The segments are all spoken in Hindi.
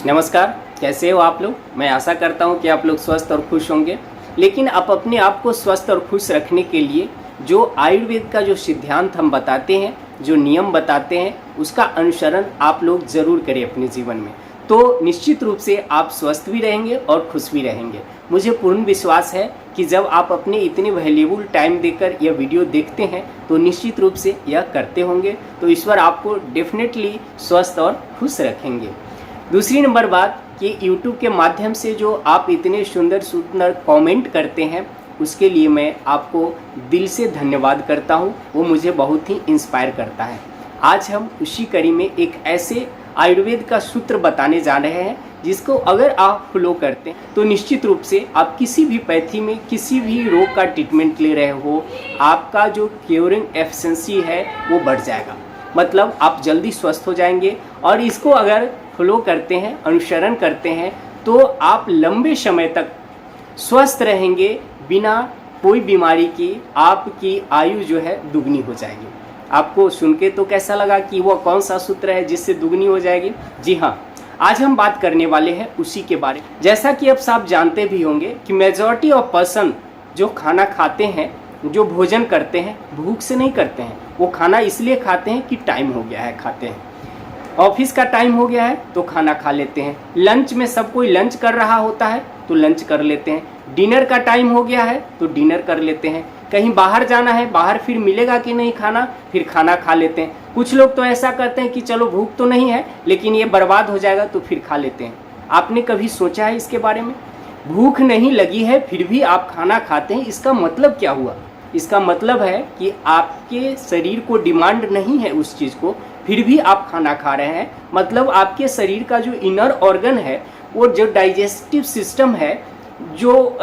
नमस्कार, कैसे हो आप लोग। मैं आशा करता हूं कि आप लोग स्वस्थ और खुश होंगे। लेकिन आप अपने आप को स्वस्थ और खुश रखने के लिए जो आयुर्वेद का जो सिद्धांत हम बताते हैं, जो नियम बताते हैं, उसका अनुसरण आप लोग ज़रूर करें अपने जीवन में। तो निश्चित रूप से आप स्वस्थ भी रहेंगे और खुश भी रहेंगे। मुझे पूर्ण विश्वास है कि जब आप अपने इतने वैल्यूएबल टाइम देकर यह वीडियो देखते हैं तो निश्चित रूप से यह करते होंगे। तो ईश्वर आपको डेफिनेटली स्वस्थ और खुश रखेंगे। दूसरी नंबर बात कि YouTube के माध्यम से जो आप इतने सुंदर सुंदर कमेंट करते हैं, उसके लिए मैं आपको दिल से धन्यवाद करता हूं। वो मुझे बहुत ही इंस्पायर करता है। आज हम उसी कड़ी में एक ऐसे आयुर्वेद का सूत्र बताने जा रहे हैं जिसको अगर आप फॉलो करते हैं तो निश्चित रूप से आप किसी भी पैथी में किसी भी रोग का ट्रीटमेंट ले रहे हो, आपका जो क्योरिंग एफिशिएंसी है वो बढ़ जाएगा। मतलब आप जल्दी स्वस्थ हो जाएंगे। और इसको अगर फॉलो करते हैं, अनुसरण करते हैं, तो आप लंबे समय तक स्वस्थ रहेंगे बिना कोई बीमारी की। आपकी आयु जो है दुगनी हो जाएगी। आपको सुन के तो कैसा लगा कि वो कौन सा सूत्र है जिससे दुगनी हो जाएगी? जी हाँ, आज हम बात करने वाले हैं उसी के बारे में। जैसा कि अब आप जानते भी होंगे कि मेजॉरिटी ऑफ पर्सन जो खाना खाते हैं, जो भोजन करते हैं, भूख से नहीं करते हैं। वो खाना इसलिए खाते हैं कि टाइम हो गया है, खाते हैं। ऑफिस का टाइम हो गया है तो खाना खा लेते हैं। लंच में सब कोई लंच कर रहा होता है तो लंच कर लेते हैं। डिनर का टाइम हो गया है तो डिनर कर लेते हैं। कहीं बाहर जाना है, बाहर फिर मिलेगा कि नहीं खाना, फिर खाना खा लेते हैं। कुछ लोग तो ऐसा करते हैं कि चलो भूख तो नहीं है लेकिन ये बर्बाद हो जाएगा तो फिर खा लेते हैं। आपने कभी सोचा है इसके बारे में? भूख नहीं लगी है फिर भी आप खाना खाते हैं, इसका मतलब क्या हुआ? इसका मतलब है कि आपके शरीर को डिमांड नहीं है उस चीज़ को, फिर भी आप खाना खा रहे हैं। मतलब आपके शरीर का जो इनर ऑर्गन है, वो जो डाइजेस्टिव सिस्टम है, जो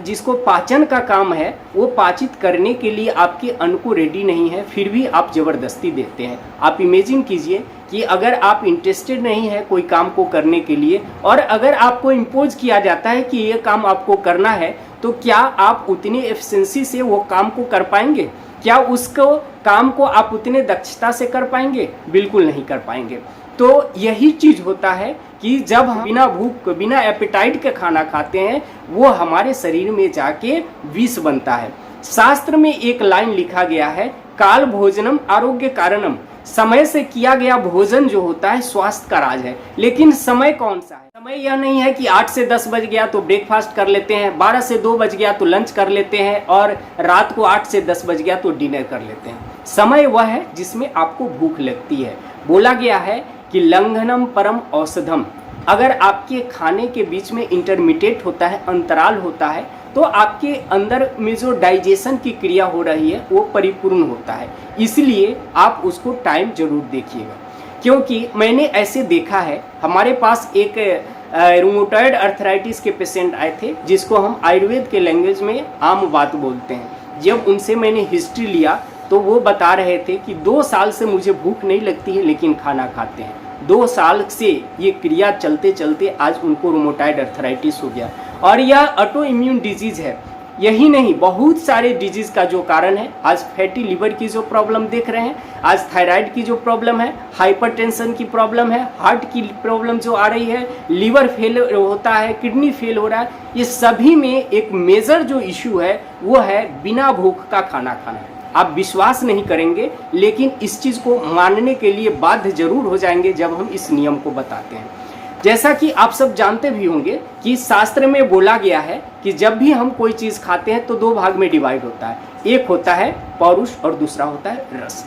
जिसको पाचन का काम है, वो पाचित करने के लिए आपके अन्न को रेडी नहीं है, फिर भी आप ज़बरदस्ती देते हैं। आप इमेजिन कीजिए कि अगर आप इंटरेस्टेड नहीं है कोई काम को करने के लिए और अगर आपको इम्पोज किया जाता है कि ये काम आपको करना है, तो क्या आप उतनी एफिशिएंसी से वो काम को कर पाएंगे? क्या उसको काम को आप उतने दक्षता से कर पाएंगे? बिल्कुल नहीं कर पाएंगे। तो यही चीज़ होता है कि जब हम बिना भूख बिना एपेटाइट के खाना खाते हैं, वो हमारे शरीर में जाके विष बनता है। शास्त्र में एक लाइन लिखा गया है, काल भोजनम आरोग्य कारणम। समय से किया गया भोजन जो होता है स्वास्थ्य का राज है। लेकिन समय कौन सा है? समय यह नहीं है कि 8 से 10 बज गया तो ब्रेकफास्ट कर लेते हैं, 12 से 2 बज गया तो लंच कर लेते हैं और रात को 8 से 10 बज गया तो डिनर कर लेते हैं। समय वह है जिसमें आपको भूख लगती है। बोला गया है कि लंघनम परम औषधम। अगर आपके खाने के बीच में इंटरमीडिएट होता है, अंतराल होता है, तो आपके अंदर में जो डाइजेशन की क्रिया हो रही है वो परिपूर्ण होता है। इसलिए आप उसको टाइम जरूर देखिएगा। क्योंकि मैंने ऐसे देखा है, हमारे पास एक रूमेटॉइड अर्थराइटिस के पेशेंट आए थे जिसको हम आयुर्वेद के लैंग्वेज में आम बात बोलते हैं। जब उनसे मैंने हिस्ट्री लिया तो वो बता रहे थे कि 2 साल से मुझे भूख नहीं लगती है लेकिन खाना खाते हैं। 2 साल से ये क्रिया चलते चलते आज उनको रूमेटॉइड अर्थराइटिस हो गया। और यह ऑटो इम्यून डिजीज़ है। यही नहीं, बहुत सारे डिजीज़ का जो कारण है, आज फैटी लिवर की जो प्रॉब्लम देख रहे हैं, आज थायराइड की जो प्रॉब्लम है, हाइपरटेंशन की प्रॉब्लम है, हार्ट की प्रॉब्लम जो आ रही है, लिवर फेल होता है, किडनी फेल हो रहा है, ये सभी में एक मेजर जो इशू है वो है बिना भूख का खाना खाना। आप विश्वास नहीं करेंगे लेकिन इस चीज़ को मानने के लिए बाध्य जरूर हो जाएंगे जब हम इस नियम को बताते हैं। जैसा कि आप सब जानते भी होंगे कि शास्त्र में बोला गया है कि जब भी हम कोई चीज़ खाते हैं तो 2 भाग में डिवाइड होता है। एक होता है पौरुष और दूसरा होता है रस।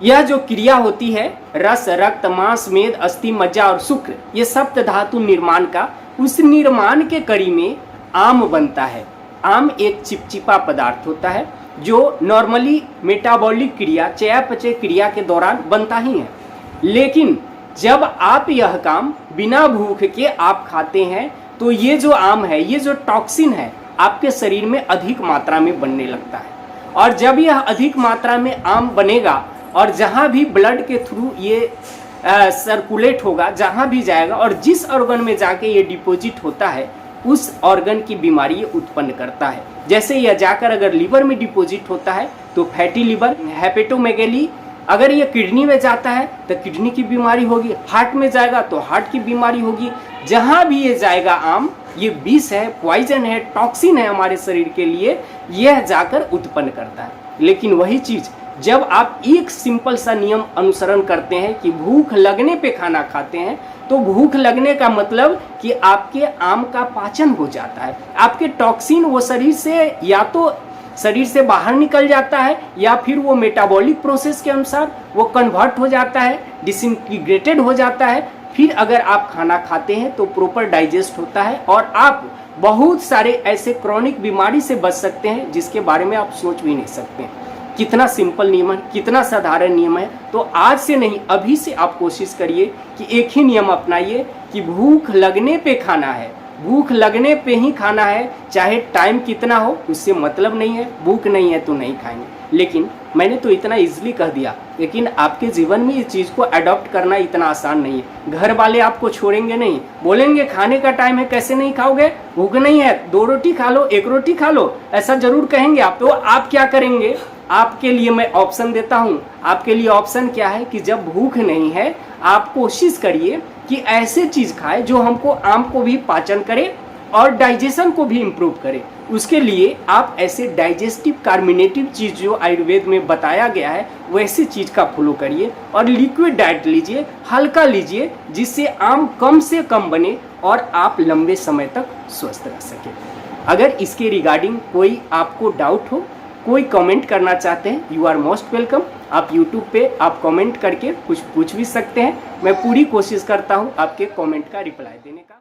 यह जो क्रिया होती है, रस, रक्त, मांस, मेद, अस्थि, मज्जा और शुक्र, ये सप्त धातु निर्माण का, उस निर्माण के कड़ी में आम बनता है। आम एक चिपचिपा पदार्थ होता है जो नॉर्मली मेटाबॉलिक क्रिया, चयापचय क्रिया के दौरान बनता ही है। लेकिन जब आप यह काम बिना भूख के आप खाते हैं तो ये जो आम है, ये जो टॉक्सिन है, आपके शरीर में अधिक मात्रा में बनने लगता है। और जब यह अधिक मात्रा में आम बनेगा और जहाँ भी ब्लड के थ्रू ये सर्कुलेट होगा, जहाँ भी जाएगा और जिस ऑर्गन में जाके ये डिपॉजिट होता है, उस ऑर्गन की बीमारी ये उत्पन्न करता है। जैसे यह जाकर अगर लीवर में डिपॉजिट होता है तो फैटी लिवर, हेपेटोमेगेली, अगर ये किडनी में जाता है तो किडनी की बीमारी होगी, हार्ट में जाएगा तो हार्ट की बीमारी होगी। जहाँ भी ये जाएगा आम, ये विष है, पॉइजन है, टॉक्सिन है हमारे शरीर के लिए, यह जाकर उत्पन्न करता है। लेकिन वही चीज़ जब आप एक सिंपल सा नियम अनुसरण करते हैं कि भूख लगने पे खाना खाते हैं, तो भूख लगने का मतलब कि आपके आम का पाचन हो जाता है, आपके टॉक्सिन वो शरीर से या तो शरीर से बाहर निकल जाता है या फिर वो मेटाबॉलिक प्रोसेस के अनुसार वो कन्वर्ट हो जाता है, डिसइंटीग्रेटेड हो जाता है। फिर अगर आप खाना खाते हैं तो प्रॉपर डाइजेस्ट होता है और आप बहुत सारे ऐसे क्रॉनिक बीमारी से बच सकते हैं जिसके बारे में आप सोच भी नहीं सकते। कितना सिंपल नियम है, कितना साधारण नियम है। तो आज से नहीं, अभी से आप कोशिश करिए कि एक ही नियम अपनाइए कि भूख लगने पे खाना है, भूख लगने पे ही खाना है, चाहे टाइम कितना हो उससे मतलब नहीं है। भूख नहीं है तो नहीं खाएंगे। लेकिन मैंने तो इतना इजीली कह दिया, लेकिन आपके जीवन में इस चीज़ को अडॉप्ट करना इतना आसान नहीं है। घर वाले आपको छोड़ेंगे नहीं, बोलेंगे खाने का टाइम है, कैसे नहीं खाओगे, भूख नहीं है, 2 रोटी खा लो, 1 रोटी खा लो, ऐसा जरूर कहेंगे आप। तो आप क्या करेंगे? आपके लिए मैं ऑप्शन देता हूँ। आपके लिए ऑप्शन क्या है कि जब भूख नहीं है, आप कोशिश करिए कि ऐसे चीज़ खाए जो हमको आम को भी पाचन करे और डाइजेशन को भी इम्प्रूव करे। उसके लिए आप ऐसे डाइजेस्टिव कार्मिनेटिव चीज़ जो आयुर्वेद में बताया गया है वैसी चीज़ का फॉलो करिए और लिक्विड डाइट लीजिए, हल्का लीजिए, जिससे आम कम से कम बने और आप लंबे समय तक स्वस्थ रह सकें। अगर इसके रिगार्डिंग कोई आपको डाउट हो, कोई कमेंट करना चाहते हैं, यू आर मोस्ट वेलकम। आप यूट्यूब पे आप कमेंट करके कुछ पूछ भी सकते हैं। मैं पूरी कोशिश करता हूँ आपके कमेंट का रिप्लाई देने का।